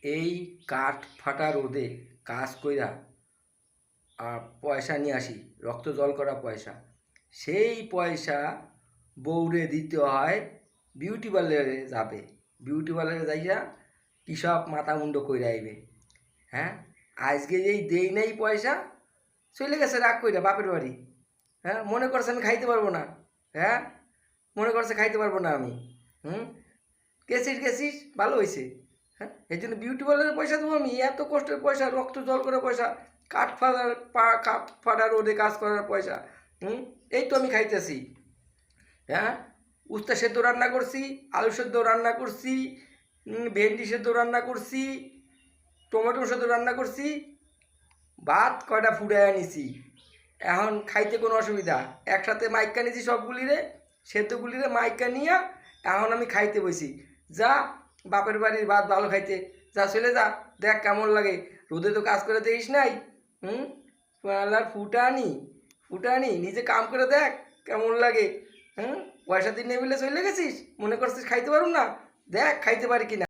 এই কাঠ ফাটা রোদে কাজ কইরা পয়সা নিয়ে আসি, রক্ত জল করা পয়সা। সেই পয়সা বউরে দিতে হয়, বিউটি পার্লারে যাবে, বিউটি পার্লারে যাইয়া কী সব মাথা মুন্ড কইরা আইবে। হ্যাঁ, আজকে যেই দেই নাই পয়সা, চলে গেছে রাগ কইরা বাপের বাড়ি। হ্যাঁ, মনে করছে আমি খাইতে পারবো না। হ্যাঁ, মনে করছে খাইতে পারবো না আমি। গেছিস গেছিস ভালো হয়েছে। হ্যাঁ, এই জন্য বিউটি পার্লারের পয়সা দেবো আমি? এত কষ্টের পয়সা, রক্ত জল করে পয়সা, কাঠ ফাটা রোদে কাজ করার পয়সা। এই তো আমি খাইতেছি। হ্যাঁ, উস্তা সেদ্ধ রান্না করছি, আলু সেদ্ধ রান্না করছি, ভেন্ডি সেদ্ধ রান্না করছি, টমেটো সেদ্ধ রান্না করছি, ভাত কয়টা ফুটাইয়া নিছি। এখন খাইতে কোনো অসুবিধা? একসাথে মাইকা নিছি সবগুলিরে, সেদ্ধগুলিরে মাইকা নিয়া এখন আমি খাইতে বসি। যা বাপের বাড়ির ভাত ভালো খাইতে, যা চলে যা, দেখ কেমন লাগে। রোদে তো কাজ করে দেখিস নাই। পালার ফুটানি নিজে কাম করে দেখ কেমন লাগে। পয়সা দিন নেই বলে চলে গেছিস, মনে করছিস খাইতে পারুম না? দেখ খাইতে পারি কিনা।